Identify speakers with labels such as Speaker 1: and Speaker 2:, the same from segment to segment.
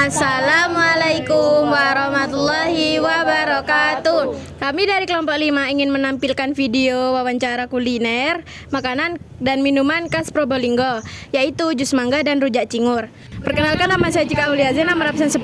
Speaker 1: Assalamualaikum warahmatullahi wabarakatuh. Kami dari kelompok 5 ingin menampilkan video wawancara kuliner, makanan dan minuman khas Probolinggo, yaitu jus mangga dan rujak cingur. Perkenalkan, nama saya Cika Auliazah, nomor absen 10.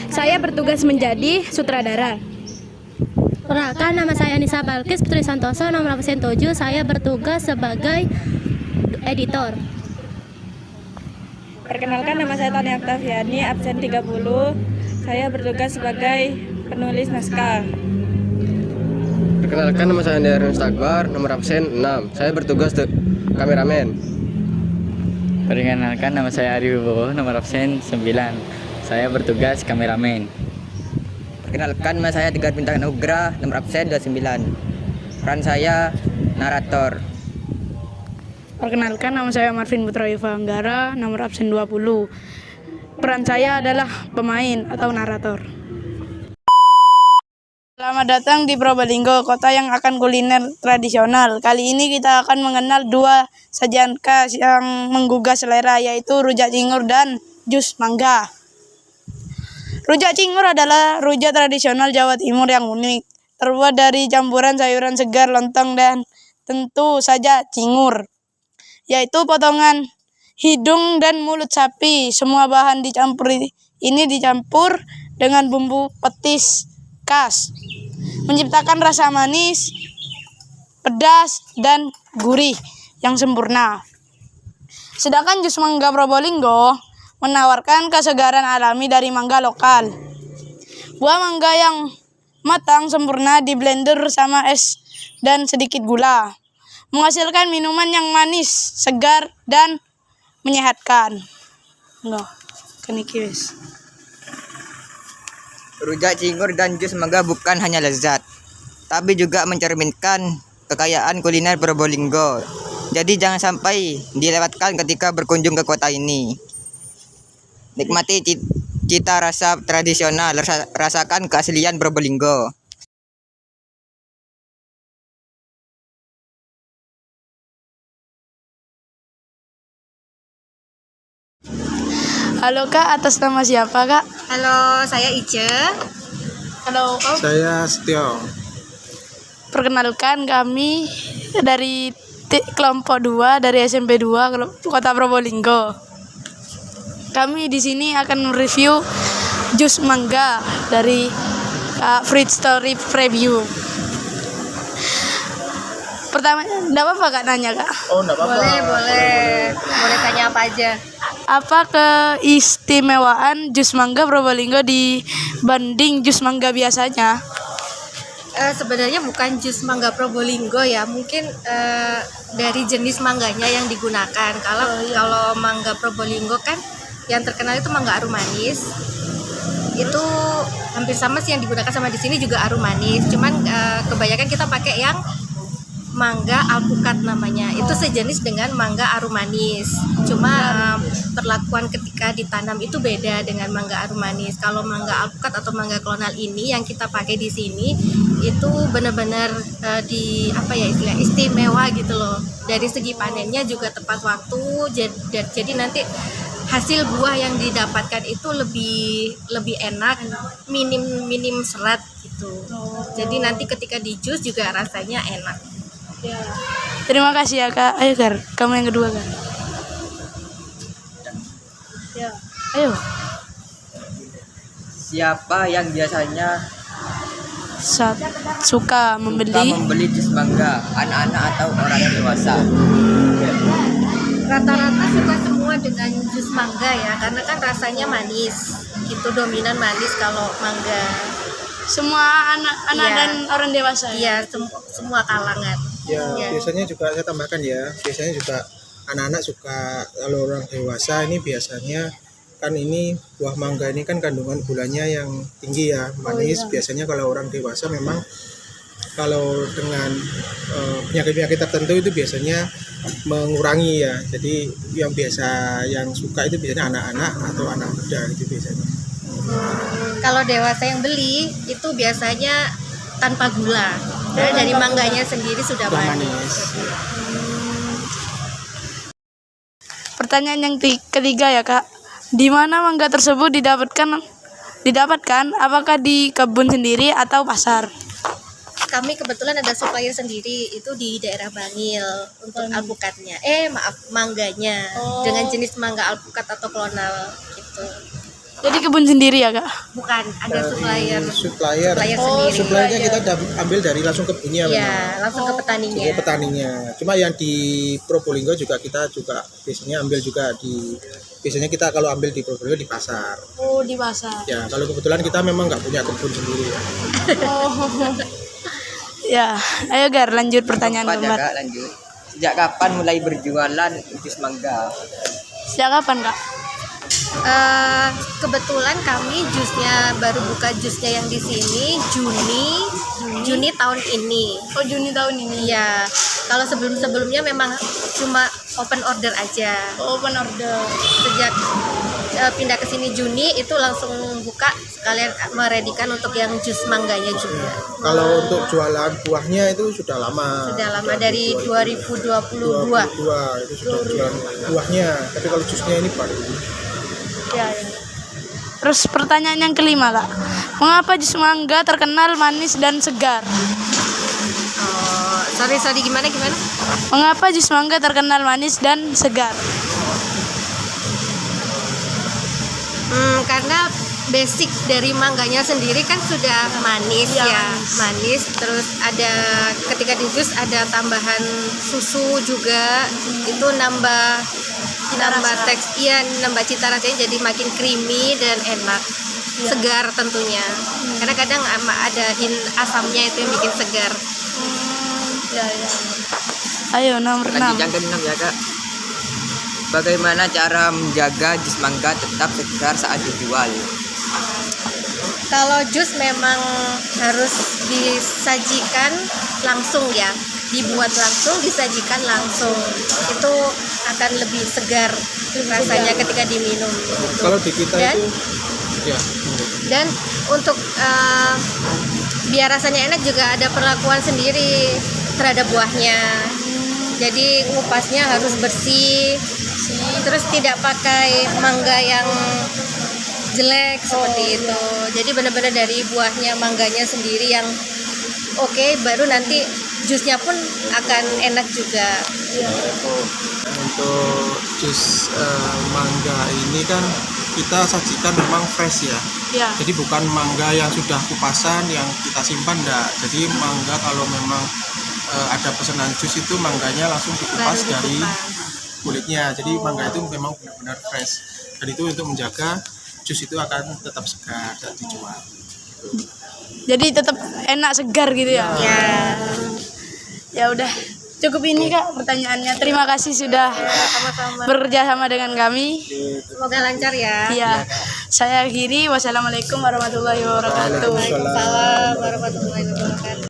Speaker 1: Saya bertugas menjadi sutradara.
Speaker 2: Perkenalkan, nama saya Anissa Balkis Putri Santoso, nomor absen 7. Saya bertugas sebagai editor.
Speaker 3: Perkenalkan, nama saya Tania Oktaviani, absen 30. Saya bertugas sebagai penulis naskah.
Speaker 4: Perkenalkan, nama saya Andi Aryan Stakbar, nomor absen 6. Saya bertugas kameramen.
Speaker 5: Perkenalkan, nama saya Ari Wibowo, nomor absen 9. Saya bertugas kameramen.
Speaker 6: Perkenalkan, nama saya Tigar Bintang Nugrah, nomor absen 29. Peran saya narator.
Speaker 3: Perkenalkan, nama saya Marvin Putra Yuva Anggara, nomor absen 20. Peran saya adalah pemain atau narator. Selamat datang di Probolinggo, kota yang akan kuliner tradisional. Kali ini kita akan mengenal dua sajian khas yang menggugah selera, yaitu rujak cingur dan jus mangga. Rujak cingur adalah rujak tradisional Jawa Timur yang unik, terbuat dari campuran sayuran segar, lontong, dan tentu saja cingur, yaitu potongan hidung dan mulut sapi. Semua bahan ini dicampur dengan bumbu petis khas, menciptakan rasa manis, pedas, dan gurih yang sempurna. Sedangkan jus mangga Probolinggo menawarkan kesegaran alami dari mangga lokal. Buah mangga yang matang sempurna di blender sama es dan sedikit gula, menghasilkan minuman yang manis, segar, dan menyehatkan.
Speaker 6: Rujak cingur dan jus mangga bukan hanya lezat, tapi juga mencerminkan kekayaan kuliner Probolinggo. Jadi jangan sampai dilewatkan ketika berkunjung ke kota ini. Nikmati cita rasa tradisional, rasakan keaslian Probolinggo.
Speaker 3: Halo Kak, atas nama siapa Kak?
Speaker 1: Halo, saya Ice.
Speaker 3: Halo Om.
Speaker 7: Saya Setio.
Speaker 3: Perkenalkan, kami dari kelompok 2 dari SMP 2 Kota Probolinggo. Kami di sini akan mereview jus mangga dari Fruit Story Preview. Pertama, enggak apa-apa Kak nanya Kak?
Speaker 7: Oh, enggak apa-apa.
Speaker 1: Boleh tanya apa aja.
Speaker 3: Apa keistimewaan jus mangga Probolinggo dibanding jus mangga biasanya?
Speaker 1: Sebenarnya bukan jus mangga Probolinggo ya, mungkin dari jenis mangganya yang digunakan. Kalau mangga Probolinggo kan yang terkenal itu mangga arum manis. Itu hampir sama sih yang digunakan sama di sini juga arum manis. Cuman kebanyakan kita pakai yang mangga alpukat namanya. Itu sejenis dengan mangga arum manis. Cuma perlakuan ketika ditanam itu beda dengan mangga arum manis. Kalau mangga alpukat atau mangga klonal ini yang kita pakai di sini itu benar-benar istimewa gitu loh. Dari segi panennya juga tepat waktu. Jadi nanti hasil buah yang didapatkan itu lebih enak, minim serat gitu. Jadi nanti ketika di jus juga rasanya enak.
Speaker 3: Ya. Terima kasih ya Kak. Ayo Gar, kamu yang kedua Gar. Ya. Ayo.
Speaker 6: Siapa yang biasanya
Speaker 3: Suka membeli
Speaker 6: jus mangga, anak-anak atau orang dewasa?
Speaker 1: Rata-rata suka semua dengan jus mangga ya, karena kan rasanya manis. Itu dominan manis kalau mangga.
Speaker 3: semua anak-anak
Speaker 1: Iya.
Speaker 3: dan orang dewasa.
Speaker 1: Iya, semua kalangan.
Speaker 7: Ya,
Speaker 1: Ya.
Speaker 7: biasanya juga saya tambahkan ya. Biasanya juga anak-anak suka, kalau orang dewasa ini biasanya kan ini buah mangga ini kan kandungan gulanya yang tinggi ya, manis. Biasanya kalau orang dewasa memang kalau dengan penyakit-penyakit tertentu itu biasanya mengurangi ya. Jadi yang suka itu biasanya anak-anak atau anak muda itu biasanya.
Speaker 1: Kalau dewasa yang beli itu biasanya tanpa gula. Karena dari mangganya sendiri sudah manis.
Speaker 3: Pertanyaan yang ketiga ya Kak. Di mana mangga tersebut didapatkan? Apakah di kebun sendiri atau pasar?
Speaker 1: Kami kebetulan ada supplier sendiri itu di daerah Bangil untuk alpukatnya. Mangganya dengan jenis mangga alpukat atau klonal gitu.
Speaker 3: Jadi kebun sendiri ya, Kak?
Speaker 1: Bukan, ada supplier
Speaker 7: supplier
Speaker 1: sendiri.
Speaker 7: suppliernya kita ambil dari langsung kebunnya memang.
Speaker 1: Ya, langsung ke petaninya.
Speaker 7: Ke petaninya. Cuma yang di Probolinggo kita juga biasanya ambil juga biasanya kita kalau ambil di Probolinggo di pasar.
Speaker 3: Oh, di pasar.
Speaker 7: Ya, kalau kebetulan kita memang nggak punya kebun sendiri ya.
Speaker 3: Ya, ayo Gar, lanjut pertanyaan
Speaker 6: Keempat ya,
Speaker 3: keempat.
Speaker 6: Kak, lanjut. Sejak kapan mulai berjualan jus mangga?
Speaker 3: Sejak kapan, Kak?
Speaker 1: Kebetulan kami baru buka jusnya yang di sini Juni tahun ini.
Speaker 3: Oh, Juni tahun ini.
Speaker 1: Iya. Kalau sebelumnya memang cuma open order aja.
Speaker 3: Open order.
Speaker 1: Sejak pindah ke sini Juni itu langsung buka sekalian meredikan untuk yang jus mangganya juga.
Speaker 7: Kalau untuk jualan buahnya itu sudah lama.
Speaker 1: Sudah lama dari 2022.
Speaker 7: 2022 itu sudah jualan buahnya. Tapi kalau jusnya ini baru.
Speaker 3: Ya. Terus pertanyaan yang kelima, Kak. Mengapa jus mangga terkenal manis dan segar?
Speaker 1: Oh, sorry gimana?
Speaker 3: Mengapa jus mangga terkenal manis dan segar?
Speaker 1: Karena basic dari mangganya sendiri kan sudah manis ya, manis. Terus ada ketika di jus ada tambahan susu juga, itu nambah nambah cita rasanya jadi makin creamy dan enak, segar tentunya. Karena kadang ada asamnya itu yang bikin segar.
Speaker 3: Ayo nomor 6.
Speaker 6: Lanjut yang ke-6 ya, Kak. Bagaimana cara menjaga jus mangga tetap segar saat dijual?
Speaker 1: Kalau jus memang harus disajikan langsung ya, dibuat langsung, disajikan langsung. Itu akan lebih segar rasanya ketika diminum.
Speaker 7: Kalau di kita itu ya.
Speaker 1: Dan untuk biar rasanya enak juga ada perlakuan sendiri terhadap buahnya. Jadi ngupasnya harus bersih, terus tidak pakai mangga yang jelek seperti itu. Jadi benar-benar dari buahnya, mangganya sendiri yang oke, baru nanti jusnya pun akan enak juga.
Speaker 7: Untuk jus mangga ini kan kita sajikan memang fresh ya.
Speaker 3: Ya.
Speaker 7: Jadi bukan mangga yang sudah kupasan yang kita simpan enggak. Jadi mangga kalau memang ada pesanan jus itu mangganya langsung dikupas dari kulitnya. Jadi mangga itu memang benar-benar fresh. Dan itu untuk menjaga jus itu akan tetap segar dan dijual.
Speaker 3: Jadi tetap enak segar gitu ya.
Speaker 1: Ya.
Speaker 3: Ya udah. Cukup ini, Kak, pertanyaannya. Terima kasih sudah bekerja sama dengan kami.
Speaker 1: Semoga lancar ya.
Speaker 3: Iya. Saya akhiri. Wassalamualaikum warahmatullahi wabarakatuh.
Speaker 1: Waalaikumsalam warahmatullahi wabarakatuh.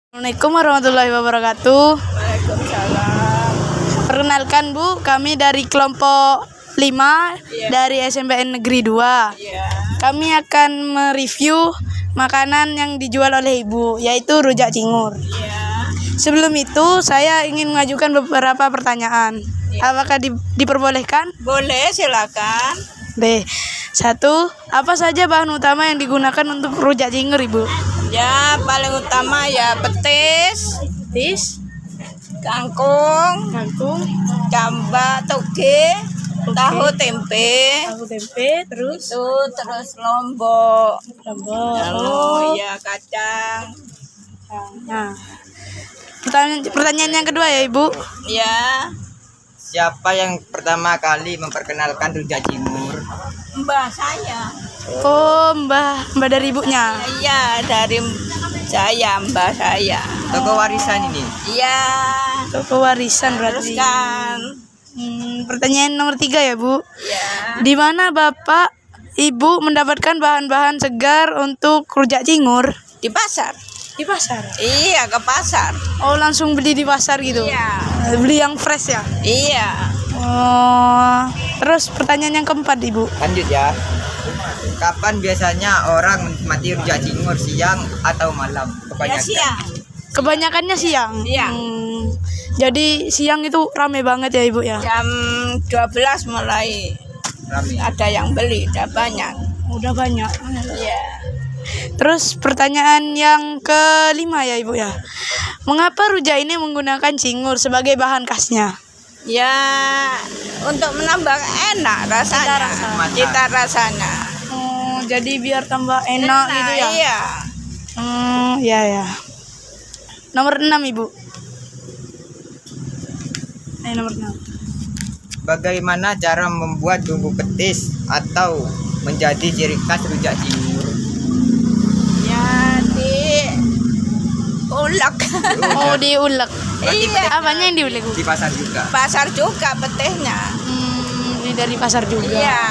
Speaker 3: Assalamualaikum warahmatullahi wabarakatuh. Waalaikumsalam. Perkenalkan Bu, kami dari kelompok 5 dari SMPN Negeri 2. Kami akan mereview makanan yang dijual oleh Ibu, yaitu rujak cingur. Sebelum itu, saya ingin mengajukan beberapa pertanyaan. Apakah diperbolehkan?
Speaker 8: Boleh, silakan.
Speaker 3: B. 1. Apa saja bahan utama yang digunakan untuk rujak cingur, Ibu?
Speaker 8: Ya, paling utama ya petis, kangkung, jamba, toge, tahu tempe,
Speaker 3: terus
Speaker 8: terus lombok,
Speaker 3: Oh,
Speaker 8: ya kacang.
Speaker 3: nah. Pertanyaan yang kedua ya, Ibu.
Speaker 8: Ya,
Speaker 6: Siapa yang pertama kali memperkenalkan rujak cingur?
Speaker 8: mbah saya.
Speaker 3: Oh, Mbah dari ibunya.
Speaker 8: Iya, dari saya, mbah saya.
Speaker 6: Toko warisan ini.
Speaker 8: Iya,
Speaker 3: Toko warisan berarti.
Speaker 8: teruskan.
Speaker 3: Pertanyaan nomor 3 ya, Bu.
Speaker 8: Ya,
Speaker 3: Di mana Bapak Ibu mendapatkan bahan-bahan segar untuk rujak cingur?
Speaker 8: di pasar.
Speaker 3: Di pasar.
Speaker 8: Iya, ke pasar.
Speaker 3: Oh, langsung beli di pasar gitu.
Speaker 8: Iya.
Speaker 3: Beli yang fresh ya.
Speaker 8: Iya.
Speaker 3: Oh. Terus pertanyaan yang keempat, Ibu.
Speaker 6: Lanjut ya. Kapan biasanya orang menikmati rujak cingur, siang atau malam?
Speaker 8: Ya,
Speaker 6: Kebanyakan.
Speaker 8: siang.
Speaker 3: Kebanyakannya siang.
Speaker 8: Siang.
Speaker 3: Jadi siang itu rame banget ya, Ibu ya.
Speaker 8: Jam 12 mulai
Speaker 6: Rame.
Speaker 8: ada yang beli, udah banyak.
Speaker 3: Udah banyak.
Speaker 8: Iya.
Speaker 3: Terus pertanyaan yang kelima ya, Ibu ya. Mengapa rujak ini menggunakan cingur sebagai bahan khasnya?
Speaker 8: Ya, untuk menambah enak rasanya. Cita rasanya.
Speaker 3: Oh, jadi biar tambah enak gitu ya.
Speaker 8: Iya.
Speaker 3: Ya ya. Nomor 6, Ibu. Nomor 6.
Speaker 6: Bagaimana cara membuat bumbu petis atau menjadi ciri khas rujak cingur?
Speaker 8: Ya, diulek.
Speaker 3: Oh, diulek.
Speaker 8: Iya.
Speaker 3: Apanya yang diulek, Bu?
Speaker 6: Di pasar juga.
Speaker 8: Pasar juga petihnya.
Speaker 3: Ini dari pasar juga.
Speaker 8: Iya.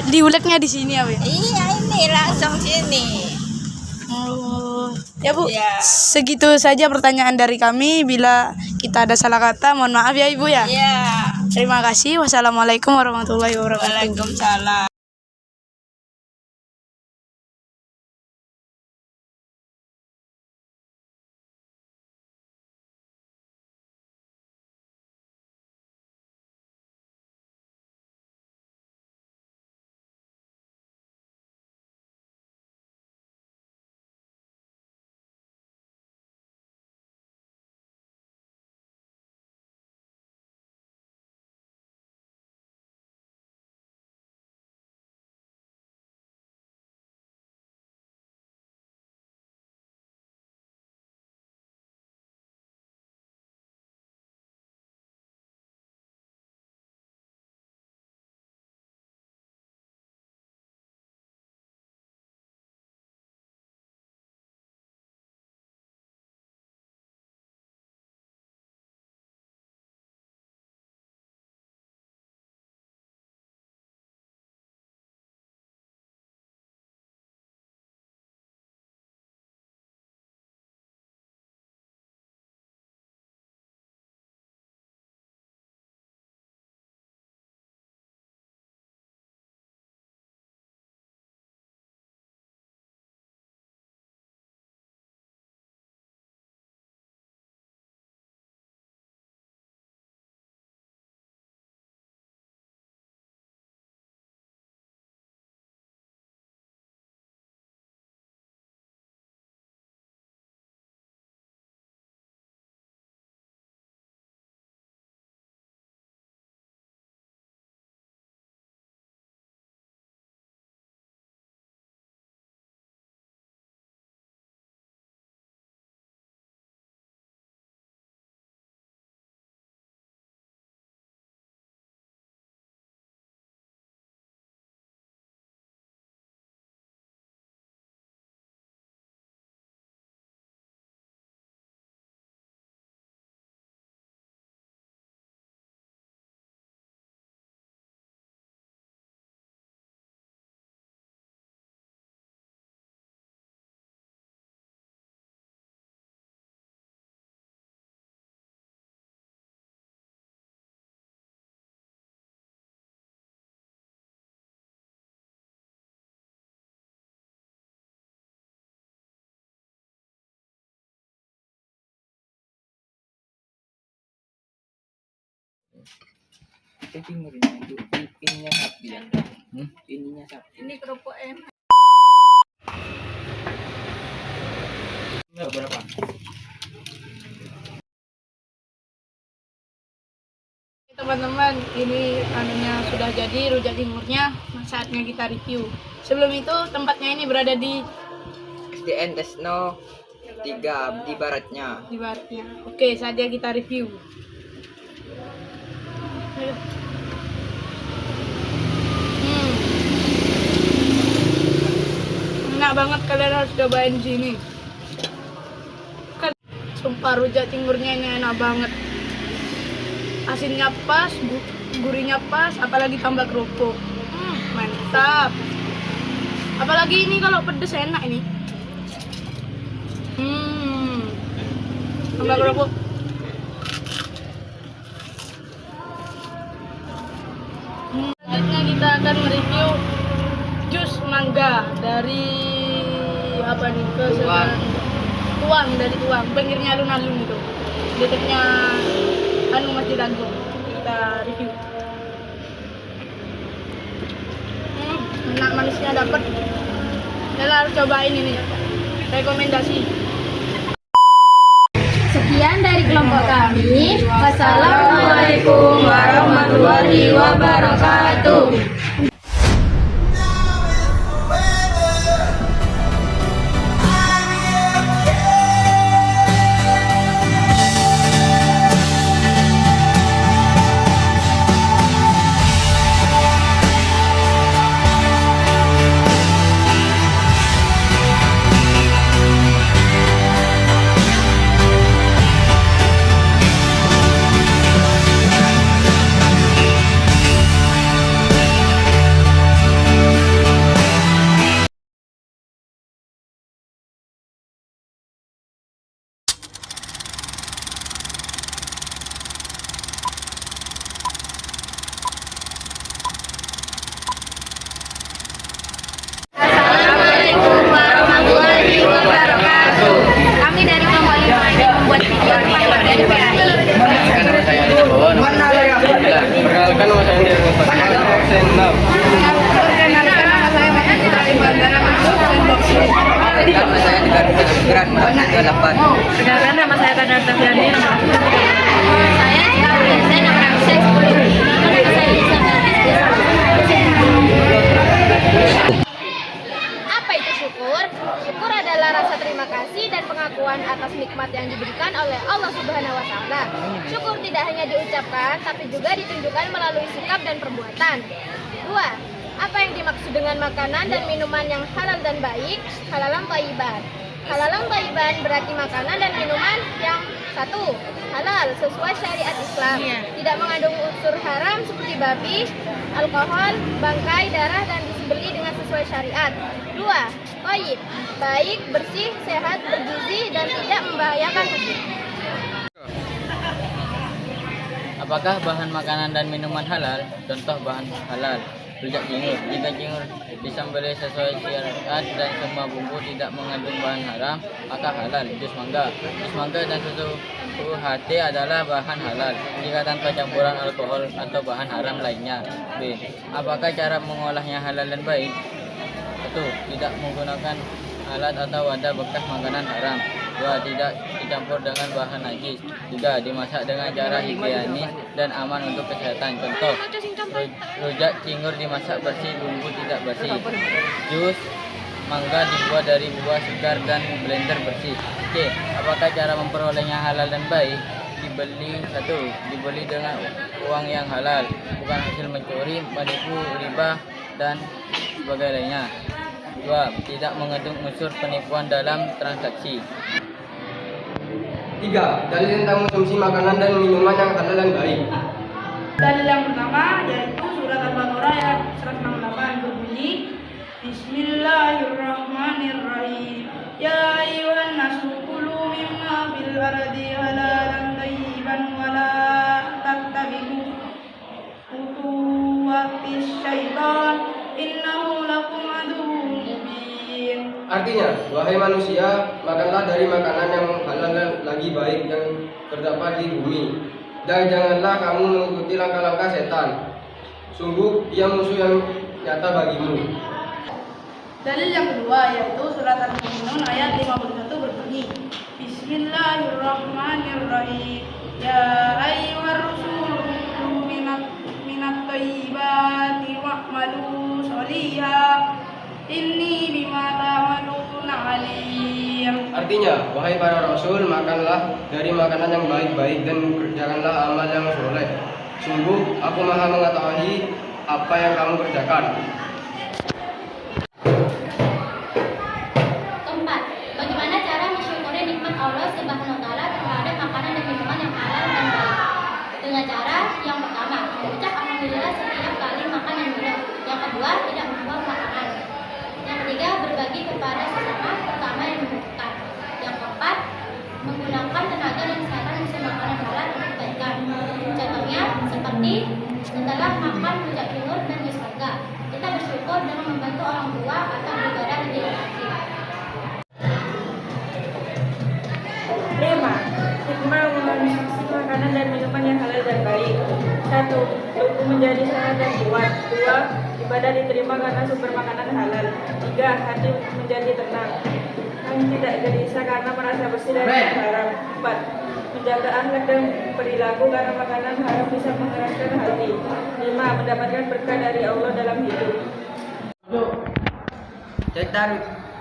Speaker 3: Diuleknya di sini ya, Bu?
Speaker 8: Iya, ini langsung sini.
Speaker 3: Oh, ya Bu,
Speaker 8: Iya.
Speaker 3: segitu saja pertanyaan dari kami. Bila kita ada salah kata, mohon maaf ya Ibu ya.
Speaker 8: Iya.
Speaker 3: Terima kasih. Wassalamualaikum warahmatullahi wabarakatuh.
Speaker 8: Waalaikumsalam.
Speaker 5: Itu timur itu ininya sapi ya. Ininya sapi.
Speaker 1: Ini kerupuk enak.
Speaker 5: Berapa?
Speaker 3: Teman-teman, ini anunya sudah jadi rujak cinggurnya, saatnya kita review. Sebelum itu tempatnya ini berada di
Speaker 6: SDN Desno 3 di baratnya.
Speaker 3: baratnya. Oke, saatnya kita review. Enak banget, kalian harus cobain di sini. Kan sumpah rujak cinggurnya ini enak banget. Asinnya pas, gurihnya pas, apalagi tambah kerupuk. Mantap. Apalagi ini kalau pedes enak ini. Tambah kerupuk. Selanjutnya kita akan mereview jus mangga dari apa nih? Tuang dari Tuang, pinggirnya alun-alun itu. Dekatnya Masjid Agung. Kita review. Enak, manisnya dapet. Kalian harus cobain ini. Rekomendasi.
Speaker 2: Sekian dari kelompok kami. Wassalamualaikum warahmatullahi wabarakatuh.
Speaker 1: Kami dari kelompok 5 ini membuat video tentang materi PAI.
Speaker 4: Nama saya Andi Bowo, nomor 9. Perkenalkan nama saya Andi Bowo, absen 6.
Speaker 6: Nama saya juga Gibran, nomor 8.
Speaker 3: Perkenalkan nama saya Kadar Tafiani.
Speaker 1: Saya juga presiden nomor absen 10. Nama saya Lisa Apa itu syukur? Syukur adalah rasa terima kasih dan pengakuan atas nikmat yang diberikan oleh Allah Subhanahu wa taala. Syukur tidak hanya diucapkan tapi juga ditunjukkan melalui sikap dan perbuatan. 2. Apa yang dimaksud dengan makanan dan minuman yang halal dan baik? Halalan thayyiban. Halalan thayyiban berarti makanan dan minuman yang 1. Halal sesuai syariat Islam, tidak mengandung unsur haram seperti babi, alkohol, bangkai, darah dan disembelih dengan sesuai syariat. 2. Thayyib, baik, bersih, sehat, bergizi dan tidak membahayakan tubuh.
Speaker 5: Apakah bahan makanan dan minuman halal? Contoh bahan halal: rujak cingur. Jika cingur disembelih sesuai syariat dan semua bumbu tidak mengandung bahan haram, maka halal. Jus mangga. Jus mangga dan susu UHT adalah bahan halal jika tanpa campuran alkohol atau bahan haram lainnya. B. Apakah cara mengolahnya halal dan baik? 1. Tidak menggunakan alat atau wadah bekas makanan haram. 2. Tidak dicampur dengan bahan najis. 3. Dimasak dengan cara higienis dan aman untuk kesehatan. Contoh, rujak cingur dimasak bersih, bumbu tidak bersih. Jus mangga dibuat dari buah segar dan blender bersih. C. Apakah cara memperolehnya halal dan baik? Dibeli dengan uang yang halal, bukan hasil mencuri, menipu, riba, dan sebagainya. 2. Tidak mengandung unsur penipuan dalam transaksi.
Speaker 4: 3. Dalil tentang konsumsi makanan dan minuman yang halal dan baik.
Speaker 3: Dalil yang pertama yaitu surat Al-Baqarah ayat 168 berbunyi Bismillahirrahmanirrahim. Ya ayyuhan nasu kulu mimma fil ardi halalan thayyiban wa la tattabi'u khutuwatis syaitan innahu lakum aduwwun mubin.
Speaker 4: Artinya, wahai manusia, makanlah dari makanan yang halal dan lagi baik yang terdapat di bumi, dan janganlah kamu mengikuti langkah-langkah setan. Sungguh ia musuh yang nyata bagimu.
Speaker 3: Dalil yang kedua yaitu surat Al-Mu'minun ayat 51 berbunyi, Bismillahirrahmanirrahim. Ya ayyuhar rasul kulu minat thayyibati wa'malu sholiha inni bima ta'maluna alim.
Speaker 4: Artinya, wahai para rasul, makanlah dari makanan yang baik-baik dan kerjakanlah amal yang soleh. Sungguh aku maha mengetahui apa yang kamu kerjakan.
Speaker 2: Keempat, bagaimana cara mensyukuri nikmat Allah Subhanahu wa taala terhadap makanan dan minuman yang halal dan baik? Dengan cara yang pertama, mengucap alhamdulillah setiap kali makan dan minum. Yang kedua, tidak membuang makanan. Yang ketiga, berbagi kepada sesama terutama yang membutuhkan. Yang keempat, menggunakan tenaga dan kesehatan untuk makanan halal untuk kebaikan. Contohnya seperti setelah makan rujak cingur dan jus mangga, kita bersyukur dengan membantu orang tua atau beribadah di jalan kaki.
Speaker 3: 5. Hikmah mengonsumsi makanan dan minuman yang halal dan baik. 1. Tubuh menjadi sehat dan kuat. 2. Ibadah diterima karena sumber makanan halal. 3. Hati menjadi tenang dan tidak gelisah karena merasa bersih dari yang haram. 4. Menjaga akhlak dan perilaku karena makanan haram bisa mengeraskan hati. 5. Mendapatkan berkah dari Allah dalam hidup.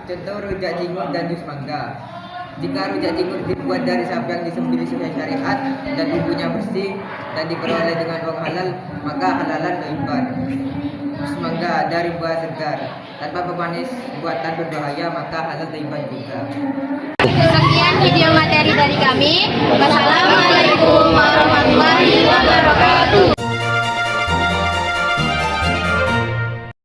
Speaker 6: Contoh rujak cingur dan jus mangga. Jika rujak cingur dibuat dari sapi yang disembelih sesuai syariat dan bumbunya bersih dan diperoleh dengan uang halal, maka halalan thayyiban. Jus mangga dari buah segar tanpa pemanis buatan berbahaya, maka halal thayyiban juga.
Speaker 2: Sekian video materi dari kami. Wassalamualaikum warahmatullahi wabarakatuh.